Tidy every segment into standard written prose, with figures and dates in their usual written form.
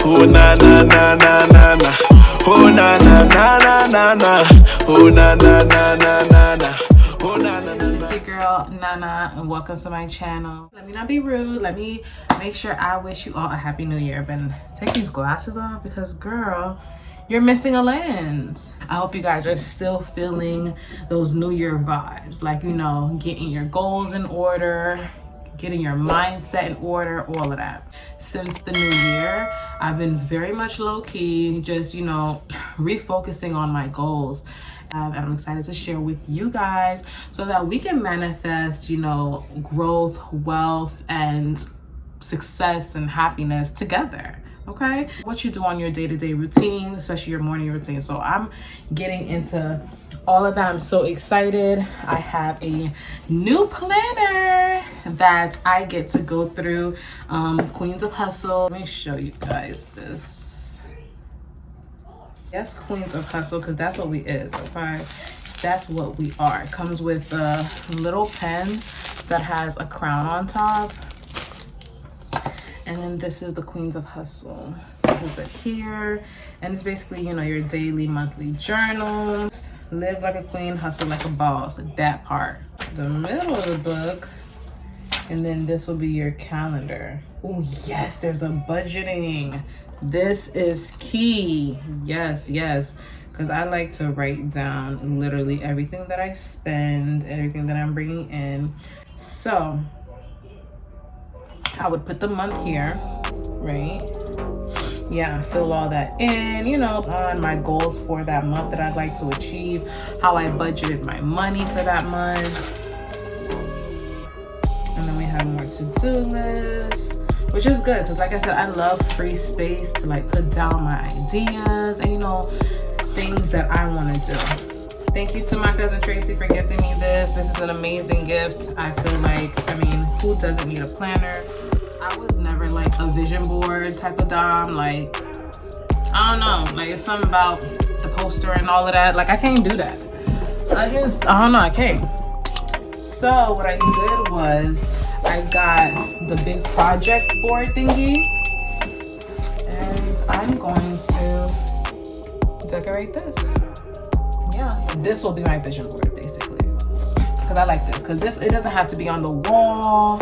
Oh na na na na na na. Oh na na na na na na. Oh na na na na na na. Oh na na na. It's your girl Nana, and welcome to my channel. Let me not be rude. Let me make sure I wish you all a happy new year. But take these glasses off because, girl, you're missing a lens. I hope you guys are still feeling those new year vibes, like, you know, getting your goals in order, getting your mindset in order, all of that. Since the new year, I've been very much low-key, just, you know, refocusing on my goals. And I'm excited to share with you guys so that we can manifest, you know, growth, wealth, and success and happiness together. Okay, what you do on your day-to-day routine, especially your morning routine. So I'm getting into all of that. I'm so excited. I have a new planner that I get to go through, Queens of Hustle. Let me show you guys this. Yes, Queens of Hustle, because that's what we is. Okay, that's what we are. It comes with a little pen that has a crown on top. And then this is the Queens of Hustle. This is it here. And it's basically, you know, your daily, monthly journals. Live like a queen, hustle like a boss. That part. The middle of the book. And then this will be your calendar. Oh, yes, there's a budgeting. This is key. Yes, yes. Because I like to write down literally everything that I spend, everything that I'm bringing in. So I would put the month here, right? Yeah, fill all that in, you know, on my goals for that month that I'd like to achieve, how I budgeted my money for that month. And then we have more to-do lists, which is good because, like I said, I love free space to like put down my ideas and, you know, things that I want to do. Thank you to my cousin Tracy for gifting me this. This is an amazing gift. I feel like, I mean, who doesn't need a planner? I was never like a vision board type of dom. Like, I don't know. Like, it's something about the poster and all of that. Like, I can't do that. I don't know. I can't. So what I did was I got the big project board thingy. And I'm going to decorate this. Yeah, this will be my vision board basically, because I like this, because it doesn't have to be on the wall.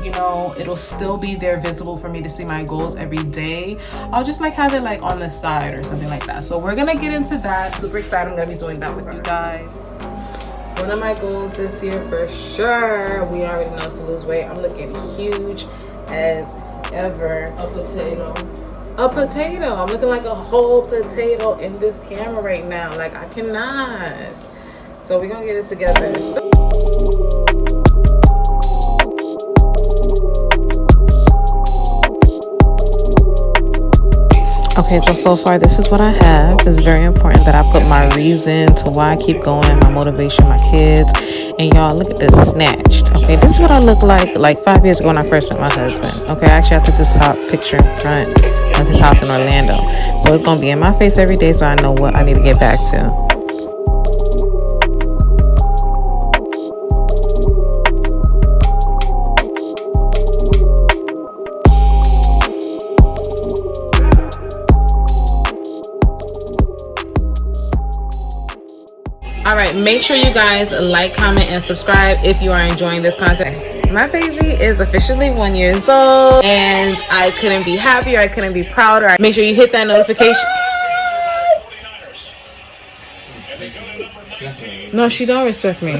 You know, it'll still be there visible for me to see my goals every day. I'll just like have it like on the side or something like that. So we're gonna get into that. Super excited. I'm gonna be doing that with you guys. One of my goals this year for sure, we already know, to lose weight. I'm looking huge as ever. A potato. I'm looking like a whole potato in this camera right now. Like, I cannot. So we're gonna get it together. Okay, so far this is what I have. It's very important that I put my reason to why I keep going, my motivation, my kids. And y'all, look at this snatched. Okay, this is what I look like 5 years ago when I first met my husband. Okay, actually I took this top picture in front of his house in Orlando. So it's gonna be in my face every day so I know what I need to get back to. All right, make sure you guys like, comment, and subscribe if you are enjoying this content. My baby is officially 1 year old, and I couldn't be happier. I couldn't be prouder. Make sure you hit that notification. No, she don't respect me.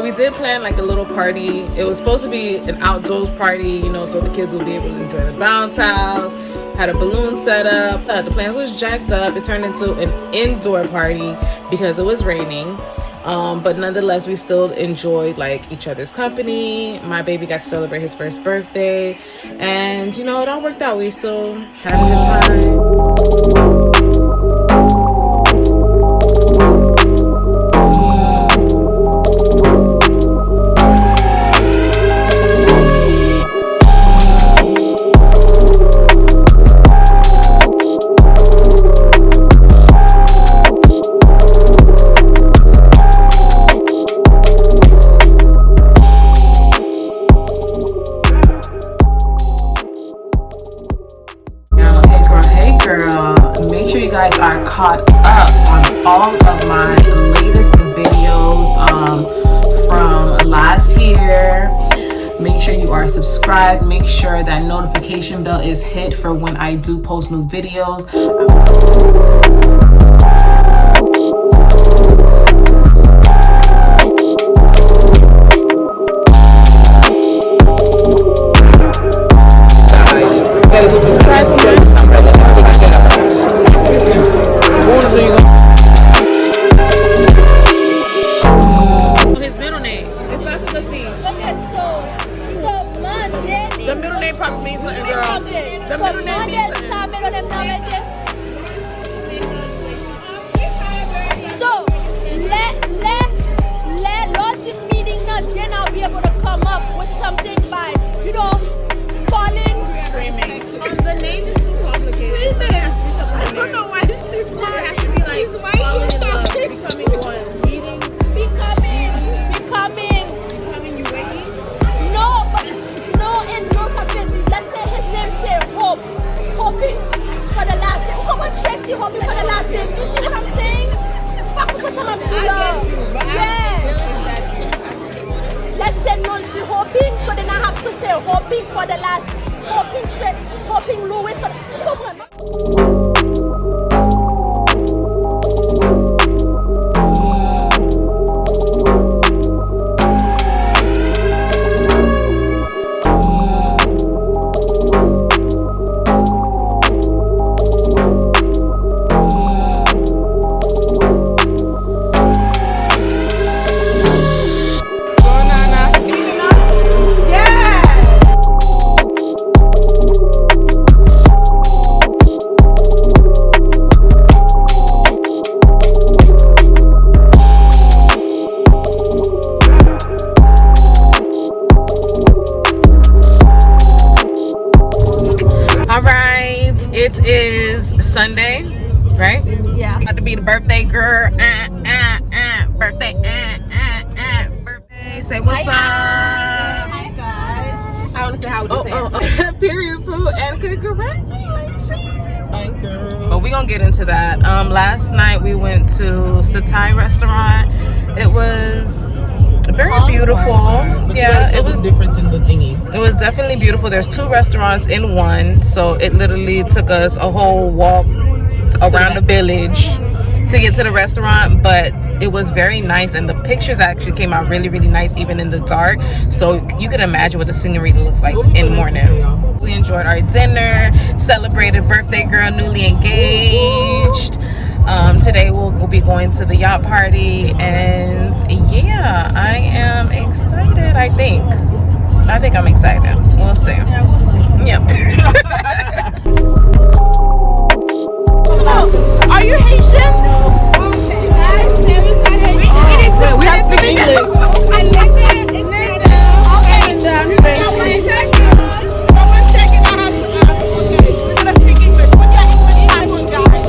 we did plan like a little party. It was supposed to be an outdoors party, you know, so the kids will be able to enjoy the bounce house, had a balloon set up. The plans was jacked up. It turned into an indoor party because it was raining. But nonetheless, we still enjoyed like each other's company. My baby got to celebrate his first birthday, and you know, it all worked out. We still had a good time. Are caught up on all of my latest videos from last year. Make sure you are subscribed. Make sure that notification bell is hit for when I do post new videos. His middle name. It starts with a C. Okay, so Monday. The middle name probably means something, girl. The middle name means something. So let lots of meeting now, then I'll be able to come up with something by, you know, falling. Screaming. The name is too complicated. I don't know why she's smart. It has to be like she's white. Becoming one. Meeting. Becoming Uwaeke. No, in no capacity. Let's say his name say Hope. Hoping for the last name. Come on, Tracy, hoping for the last name. You see what I'm saying? I get you, but Let's say Nancy hoping, so then I have to say hoping for the last, hoping Louis for the, come on. It is Sunday, right? Yeah. About to be the birthday girl. Birthday. Birthday. Say what's up. Hi guys. I want to say how would you say it? Period food and congratulations. Thank you. But we gonna get into that. Last night we went to Setai restaurant. It was very beautiful. Yeah, it was difference in the thingy. It was definitely beautiful. There's 2 restaurants in one, so it literally took us a whole walk around the village to get to the restaurant, but it was very nice, and the pictures actually came out really, really nice even in the dark, so you can imagine what the scenery looks like in the morning. We enjoyed our dinner, celebrated birthday girl, newly engaged. Today we'll be going to the yacht party, and yeah, I am excited. I think I'm excited. We'll see. Yeah, we'll see. Yeah. Oh, are you Haitian? No. Okay, guys, Sam is not Haitian. We have to speak English. I like that. It's okay. And no one second. I have to. Okay, we're gonna speak English. Put that English time on, guys.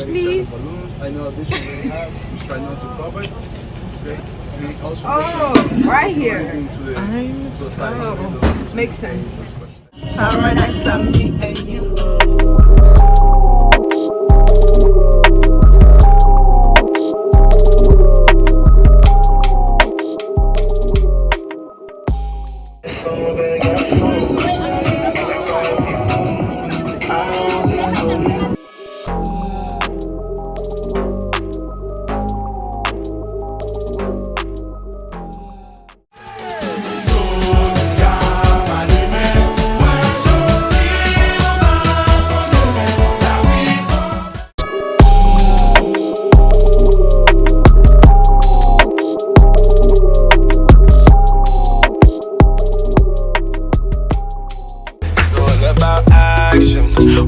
please. I know this is really hard. Try not to cover it. Okay. And also Oh, right here. I'm Oh, makes sense. Alright, next time me and you.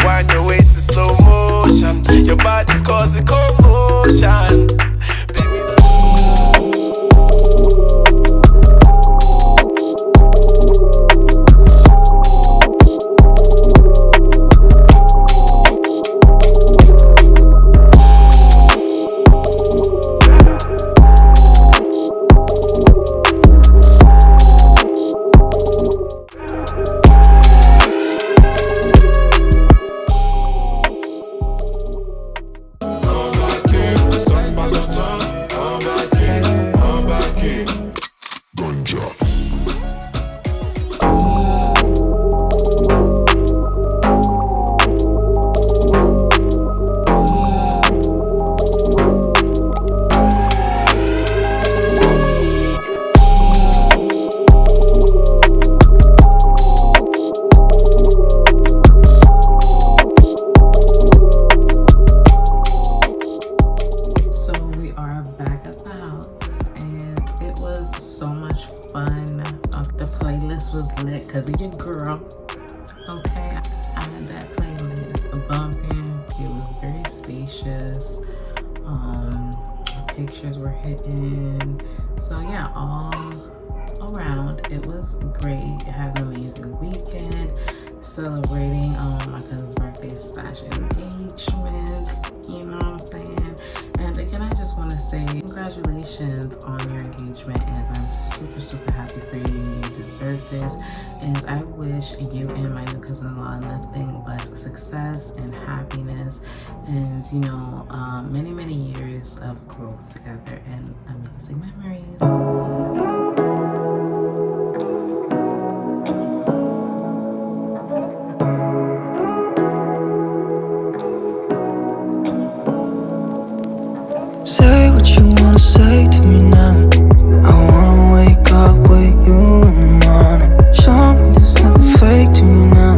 Wind your waist in slow motion. Your body's causing commotion. Baby, because of your girl. Okay, I had that playlist bumping. It was very spacious. Pictures were hitting. So yeah, all around it was great. I had an amazing weekend celebrating my cousin's birthday / engagement. You know what I'm saying? And again, I just want to say congratulations on your engagement, and I'm super happy for you. You deserve this, and I wish you and my new cousin-in-law nothing but success and happiness, and you know, many years of growth together and amazing memories. Say what you wanna say to me now. I wanna wake up with you in the morning. Show me there's nothing fake to me now.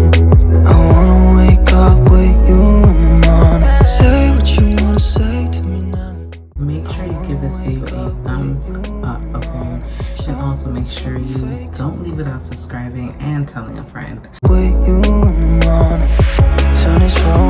I wanna wake up with you in the morning. Say what you wanna say to me now. Make sure you give this video a thumbs up, okay? And also make sure you don't leave without subscribing and telling a friend. With you in the morning. Turn this phone